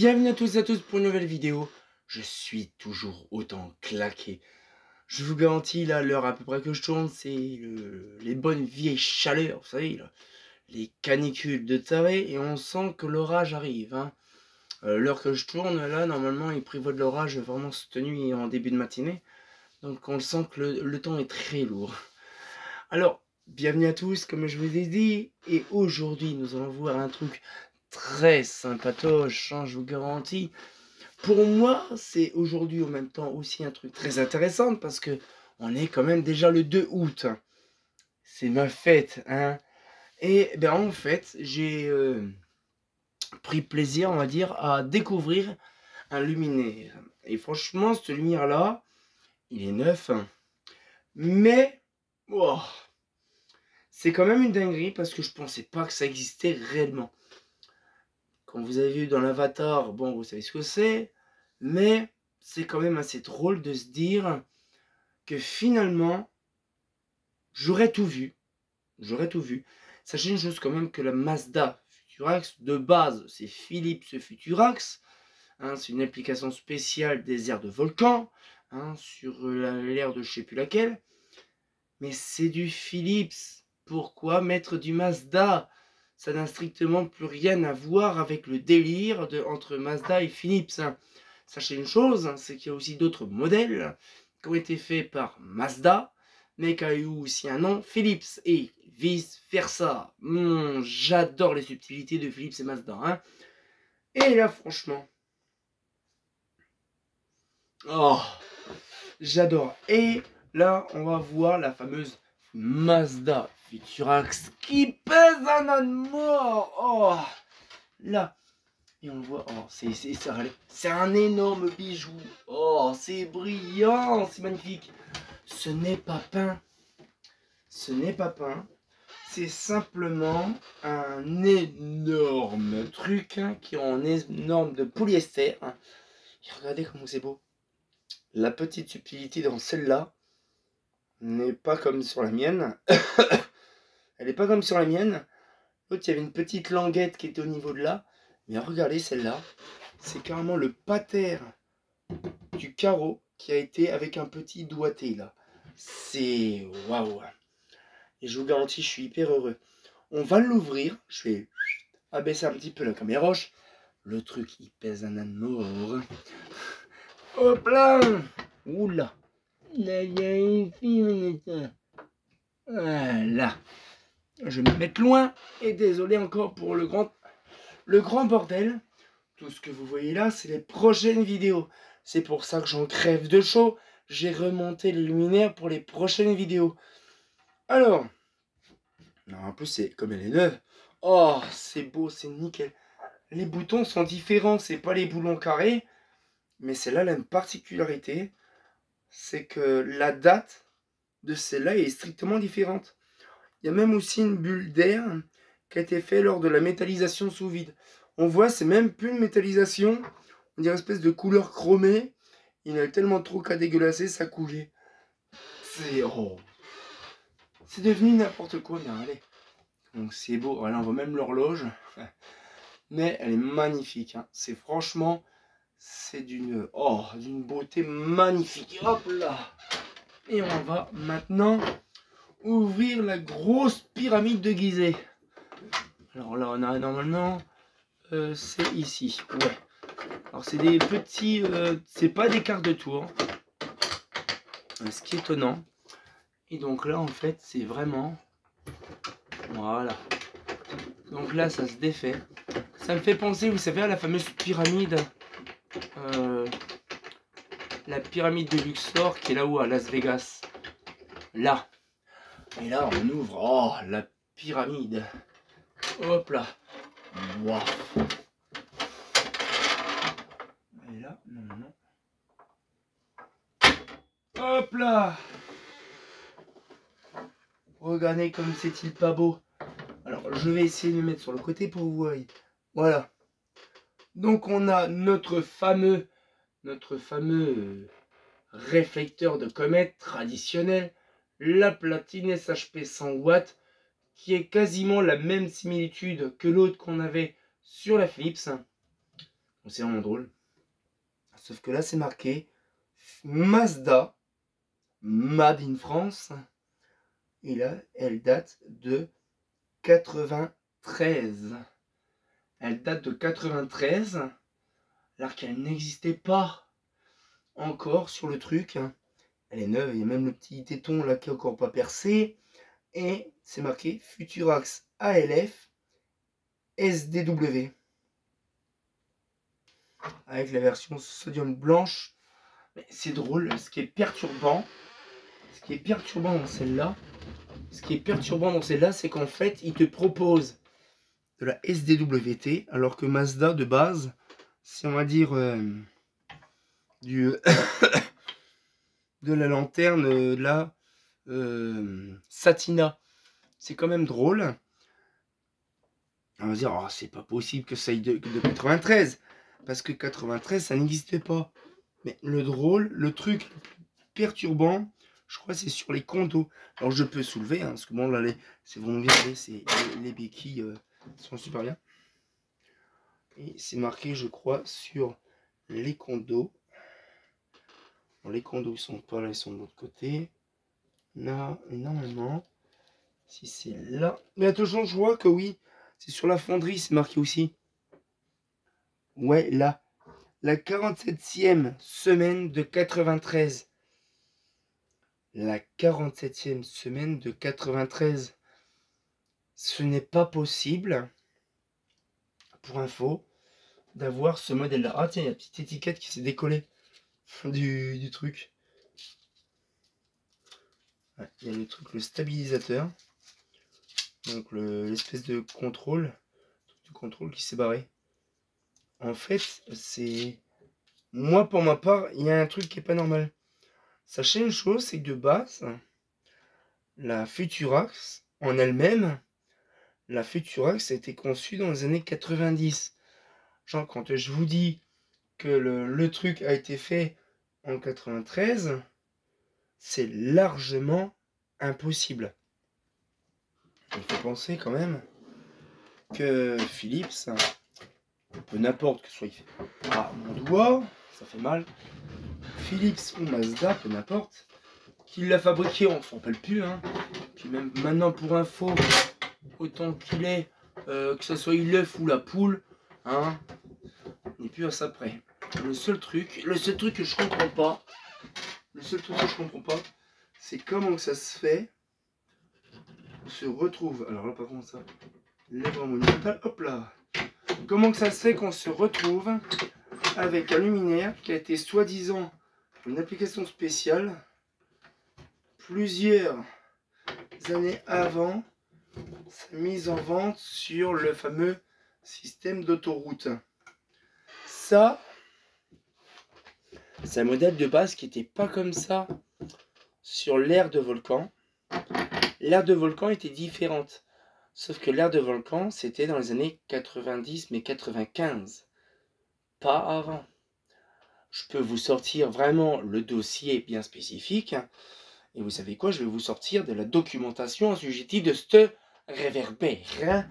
Bienvenue à tous et à tous pour une nouvelle vidéo. Je suis toujours autant claqué. Je vous garantis, là, l'heure à peu près que je tourne, c'est les bonnes vieilles chaleurs, vous savez, là, les canicules de taré, et on sent que l'orage arrive. Hein. L'heure que je tourne, là, normalement, il prévoit de l'orage vraiment cette nuit et en début de matinée. Donc on sent que le temps est très lourd. Alors, bienvenue à tous, comme je vous ai dit, et aujourd'hui, nous allons voir un truc très sympatoche, hein, je vous garantis. Pour moi, c'est aujourd'hui en même temps aussi un truc très intéressant parce que on est quand même déjà le 2 août. C'est ma fête, hein. Et ben en fait, j'ai pris plaisir, on va dire, à découvrir un luminaire. Et franchement, cette lumière-là, il est neuf, hein. Mais oh, c'est quand même une dinguerie parce que je pensais pas que ça existait réellement. Comme vous avez vu dans l'avatar, bon, vous savez ce que c'est, mais c'est quand même assez drôle de se dire que finalement, j'aurais tout vu. J'aurais tout vu. Sachez une chose quand même que la Mazda Futurax, de base, c'est Philips Futurax. Hein, c'est une application spéciale des airs de volcan, hein, sur l'air de je sais plus laquelle. Mais c'est du Philips. Pourquoi mettre du Mazda? Ça n'a strictement plus rien à voir avec le délire entre Mazda et Philips. Hein. Sachez une chose, hein, c'est qu'il y a aussi d'autres modèles qui ont été faits par Mazda, mais qui a eu aussi un nom, Philips, et vice versa. J'adore les subtilités de Philips et Mazda. Hein. Et là, franchement, oh, j'adore. Et là, on va voir la fameuse Mazda Futurax qui pèse un amour. Oh, là. Et on voit, oh, c'est un énorme bijou. Oh, c'est brillant, c'est magnifique. Ce n'est pas peint. Ce n'est pas peint. C'est simplement un énorme truc hein, qui est en énorme de polyester. Hein. Et regardez comment c'est beau. La petite subtilité dans celle-là n'est pas comme sur la mienne. Elle n'est pas comme sur la mienne. L'autre, il y avait une petite languette qui était au niveau de là. Mais regardez celle-là. C'est carrément le pater du carreau qui a été avec un petit doigté là. C'est waouh. Et je vous garantis, je suis hyper heureux. On va l'ouvrir. Je vais abaisser un petit peu la caméra roche. Le truc, il pèse un amour. Hop là. Oula. Voilà. Je vais me mettre loin. Et désolé encore pour le grand bordel. Tout ce que vous voyez là, c'est les prochaines vidéos. C'est pour ça que j'en crève de chaud. J'ai remonté les luminaires pour les prochaines vidéos. Alors, en plus, c'est comme elle est neuve. Oh, c'est beau, c'est nickel. Les boutons sont différents, c'est pas les boulons carrés. Mais celle-là, elle a une particularité. C'est que la date de celle-là est strictement différente. Il y a même aussi une bulle d'air qui a été faite lors de la métallisation sous vide. On voit, c'est même plus une métallisation. On dirait une espèce de couleur chromée. Il y en a tellement trop qu'à dégueulasser, ça coulait. C'est oh. C'est devenu n'importe quoi, bien allez. Donc c'est beau. Voilà, on voit même l'horloge. Mais elle est magnifique. Hein. C'est franchement, c'est d'une beauté magnifique. Hop là. Et on va maintenant ouvrir la grosse pyramide de Gizeh. Alors là, on a normalement, c'est ici. Ouais. Alors c'est des petits, c'est pas des quarts de tour. Ce qui est étonnant. Et donc là, en fait, c'est vraiment, voilà. Donc là, ça se défait. Ça me fait penser, vous savez, à la fameuse pyramide, la pyramide de Luxor qui est là-haut à Las Vegas. Là. Et là, on ouvre, oh, la pyramide. Hop là. Wow. Et là, non. Hop là. Regardez comme c'est-il pas beau. Alors, je vais essayer de me mettre sur le côté pour vous voir. Voilà. Donc, on a notre fameux réflecteur de comète traditionnel, la platine SHP 100 watts, qui est quasiment la même similitude que l'autre qu'on avait sur la Philips. C'est vraiment drôle. Sauf que là, c'est marqué Mazda, Made in France. Et là, elle date de 93. Elle date de 93, alors qu'elle n'existait pas encore sur le truc. Elle est neuve, il y a même le petit téton là qui est encore pas percé. Et c'est marqué Futurax ALF SDW. Avec la version sodium blanche. Mais c'est drôle, ce qui est perturbant dans celle-là, c'est qu'en fait, il te propose de la SDWT, alors que Mazda de base, c'est on va dire du de la lanterne là Satina. C'est quand même drôle. On va dire, oh, c'est pas possible que ça aille de 93, parce que 93 ça n'existait pas. Mais le truc perturbant, je crois c'est sur les condos. Alors je peux soulever, hein, parce que bon là c'est vraiment bien, les béquilles sont super bien. Et c'est marqué, je crois, sur les condos. Bon, les condos ils sont pas là, ils sont de l'autre côté. Là, normalement, si c'est là. Mais attention, je vois que oui, c'est sur la fonderie, c'est marqué aussi. Ouais, là. La 47e semaine de 93. La 47e semaine de 93. Ce n'est pas possible, pour info, d'avoir ce modèle-là. Ah tiens, il y a une petite étiquette qui s'est décollée du truc. Ouais, il y a le truc, le stabilisateur. Donc l'espèce de contrôle, qui s'est barré. En fait, c'est... Moi, pour ma part, il y a un truc qui est pas normal. Sachez une chose, c'est que de base, la Futurax, en elle-même, la Futurax a été conçue dans les années 90. Genre, quand je vous dis que le truc a été fait en 93, c'est largement impossible. Il faut penser quand même que Philips, peu n'importe que ce soit il fait... Ah, mon doigt, ça fait mal. Philips ou Mazda, peu n'importe, qui l'a fabriqué, on s'en rappelle plus. Hein. Puis même maintenant, pour info, autant qu'il est, que ce soit l'œuf ou la poule, hein, on n'est plus à ça près. Le seul truc que je comprends pas, c'est comment que ça se fait. On se retrouve. Alors là, par contre, ça, lèvre monumentale, hop là. Comment que ça se fait qu'on se retrouve avec un luminaire qui a été soi-disant une application spéciale plusieurs années avant sa mise en vente sur le fameux système d'autoroute. Ça, c'est un modèle de base qui n'était pas comme ça sur l'ère de Volcan. L'ère de Volcan était différente. Sauf que l'ère de Volcan, c'était dans les années 90, mais 95. Pas avant. Je peux vous sortir vraiment le dossier bien spécifique. Et vous savez quoi, je vais vous sortir de la documentation assujettie de ce réverbère.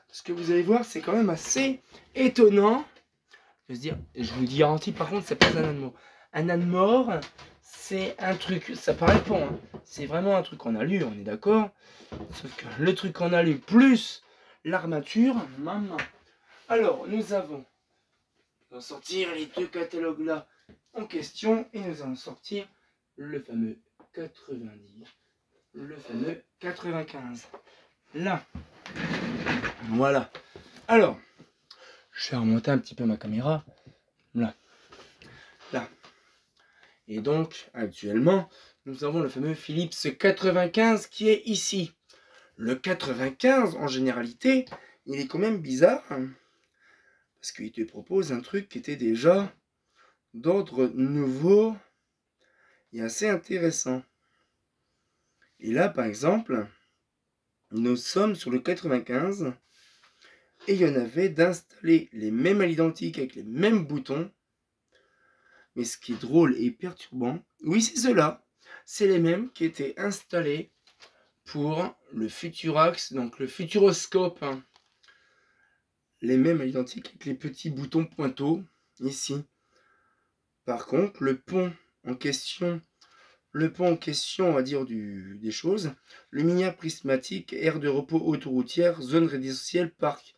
Ce que vous allez voir, c'est quand même assez étonnant. Je vous garantis, par contre, c'est pas un âne mort. Un âne mort, c'est un truc, ça paraît pas, hein. C'est vraiment un truc qu'on a lu, on est d'accord. Sauf que le truc qu'on a lu, plus l'armature, maman. Alors, nous allons sortir les deux catalogues-là en question, et nous allons sortir le fameux 90, le fameux 95. Là, voilà. Alors, je vais remonter un petit peu ma caméra. Là. Et donc, actuellement, nous avons le fameux Philips 95 qui est ici. Le 95, en généralité, il est quand même bizarre. Hein, parce qu'il te propose un truc qui était déjà d'ordre nouveau et assez intéressant. Et là, par exemple, nous sommes sur le 95 et il y en avait d'installer les mêmes à l'identique avec les mêmes boutons. Mais ce qui est drôle et perturbant, oui, c'est ceux-là. C'est les mêmes qui étaient installés pour le Futurax, donc le Futuroscope. Hein. Les mêmes à l'identique avec les petits boutons pointeaux. ici. Par contre, en question, le pont en question, on va dire, des choses, luminaire prismatique, aire de repos autoroutière, zone résidentielle, parc.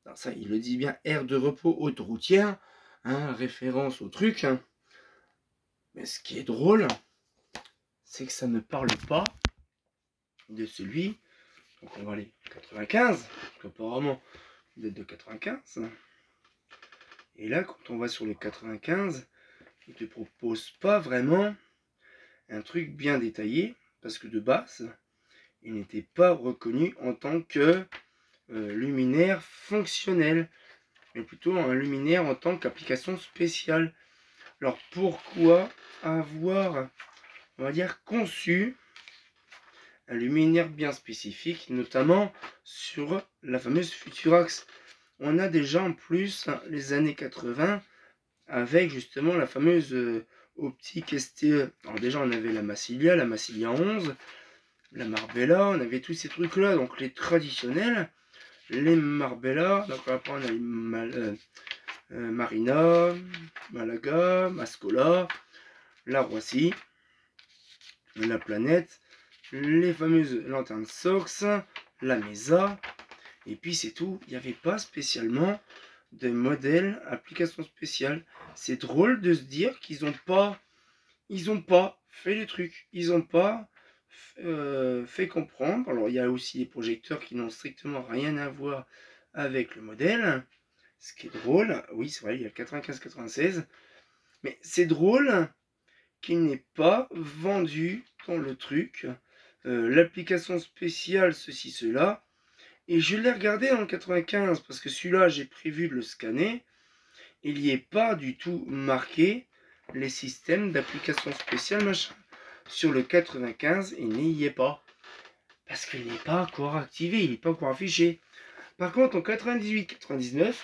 Alors ça, il le dit bien, aire de repos autoroutière, hein, référence au truc. Hein. Mais ce qui est drôle, c'est que ça ne parle pas de celui, donc on va aller 95, parce qu'apparemment, il date de 95. Et là, quand on va sur le 95, il ne te propose pas vraiment un truc bien détaillé, parce que de base, il n'était pas reconnu en tant que luminaire fonctionnel, mais plutôt un luminaire en tant qu'application spéciale. Alors pourquoi avoir, on va dire, conçu un luminaire bien spécifique, notamment sur la fameuse Futurax? On a déjà en plus les années 80 avec justement la fameuse optique STE. Alors déjà on avait la Massilia 11, la Marbella, on avait tous ces trucs là, donc les traditionnels, les Marbella, donc après on a les Marina, Malaga, Mascola, la Roissy, la Planète, les fameuses lanternes Sox, la Mesa, et puis c'est tout. Il n'y avait pas spécialement de modèle application spéciale. C'est drôle de se dire qu'ils n'ont pas, fait les trucs, ils n'ont pas fait comprendre. Alors il y a aussi des projecteurs qui n'ont strictement rien à voir avec le modèle. Ce qui est drôle, oui c'est vrai, il y a le 95-96, mais c'est drôle qu'il n'ait pas vendu dans le truc l'application spéciale ceci cela. Et je l'ai regardé dans le 95 parce que celui-là j'ai prévu de le scanner. Il n'y est pas du tout marqué les systèmes d'application spéciale machin. Sur le 95 il n'y est pas parce qu'il n'est pas encore activé, il n'est pas encore affiché. Par contre en 98-99,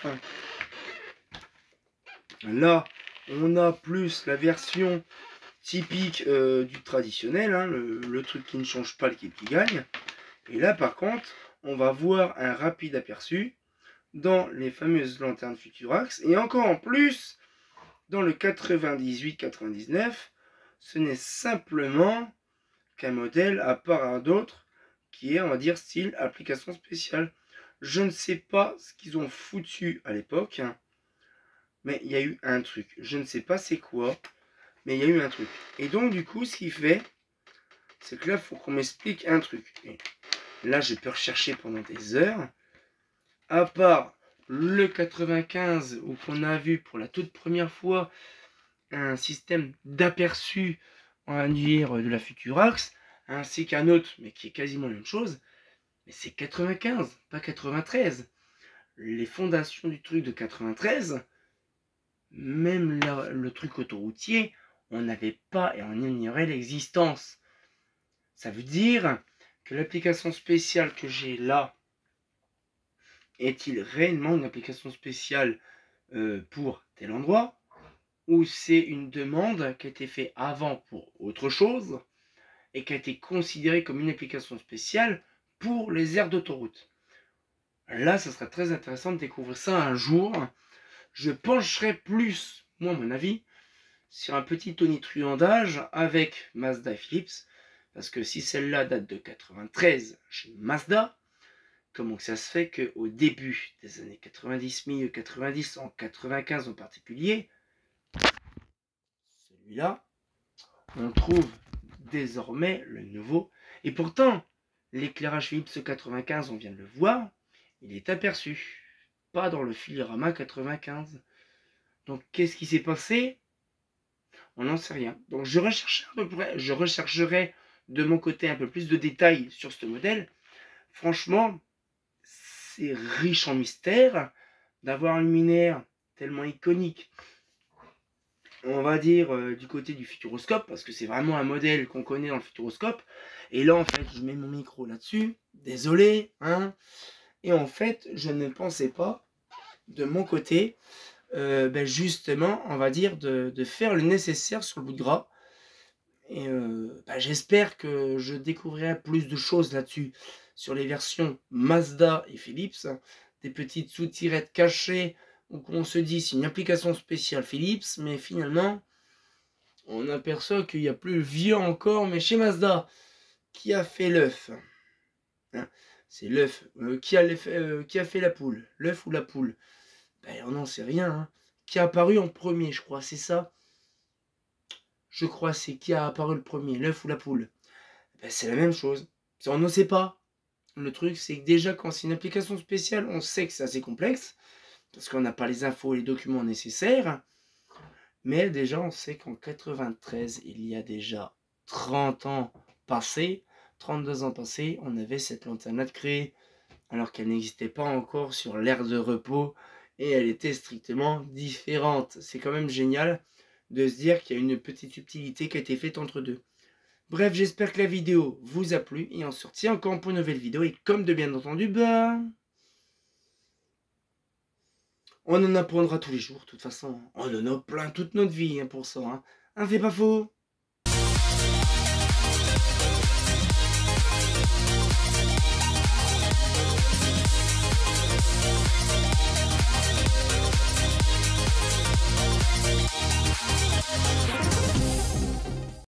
là on a plus la version typique du traditionnel, hein, le truc qui ne change pas, l'équipe qui gagne. Et là par contre on va voir un rapide aperçu dans les fameuses lanternes Futurax, et encore en plus dans le 98-99, ce n'est simplement qu'un modèle à part d'autre qui est, on va dire, style application spéciale. Je ne sais pas ce qu'ils ont foutu à l'époque, hein, mais il y a eu un truc. Je ne sais pas c'est quoi, mais il y a eu un truc. Et donc du coup, ce qu'il fait, c'est que là, il faut qu'on m'explique un truc. Et là, je peux rechercher pendant des heures. À part le 95, où on a vu pour la toute première fois un système d'aperçu, on va dire, de la Futurax, ainsi qu'un autre, mais qui est quasiment la même chose. Mais c'est 95, pas 93. Les fondations du truc de 93, même le truc autoroutier, on n'avait pas et on ignorait l'existence. Ça veut dire que l'application spéciale que j'ai là, est-il réellement une application spéciale pour tel endroit, ou c'est une demande qui a été faite avant pour autre chose et qui a été considérée comme une application spéciale pour les aires d'autoroute? Là, ça serait très intéressant de découvrir ça un jour. Je pencherai plus, moi, à mon avis, sur un petit tonitruandage avec Mazda et Philips, parce que si celle-là date de 93 chez Mazda, comment ça se fait qu'au début des années 90, milieu 90, en 95 en particulier, celui-là, on trouve désormais le nouveau. Et pourtant, l'éclairage Philips 95, on vient de le voir, il est aperçu, pas dans le Filirama 95. Donc qu'est-ce qui s'est passé? On n'en sait rien. Donc je rechercherai de mon côté un peu plus de détails sur ce modèle. Franchement, c'est riche en mystères d'avoir un luminaire tellement iconique, on va dire, du côté du Futuroscope, parce que c'est vraiment un modèle qu'on connaît dans le Futuroscope. Et là, en fait, je mets mon micro là-dessus. Désolé, hein. Et en fait, je ne pensais pas, de mon côté, justement, on va dire, de faire le nécessaire sur le bout de gras. Et j'espère que je découvrirai plus de choses là-dessus, sur les versions Mazda et Philips, des petites sous-tirettes cachées Donc on se dit c'est une application spéciale Philips, mais finalement, on aperçoit qu'il y a plus vieux encore, mais chez Mazda, qui a fait l'œuf? Hein, c'est l'œuf. Qui a fait la poule? L'œuf ou la poule? Ben, on n'en sait rien. Hein. Qui a apparu en premier, je crois, c'est ça? Je crois, c'est qui a apparu le premier, l'œuf ou la poule? Ben, c'est la même chose. On ne sait pas. Le truc, c'est que déjà, quand c'est une application spéciale, on sait que c'est assez complexe, parce qu'on n'a pas les infos et les documents nécessaires. Mais déjà, on sait qu'en 93, il y a déjà 30 ans passés, 32 ans passés, on avait cette lanterne-là de créée, alors qu'elle n'existait pas encore sur l'aire de repos, et elle était strictement différente. C'est quand même génial de se dire qu'il y a une petite subtilité qui a été faite entre deux. Bref, j'espère que la vidéo vous a plu, et on se retient encore pour une nouvelle vidéo, et comme de bien entendu, on en apprendra tous les jours, de toute façon. On en a plein toute notre vie hein, pour ça. Hein, c'est pas faux.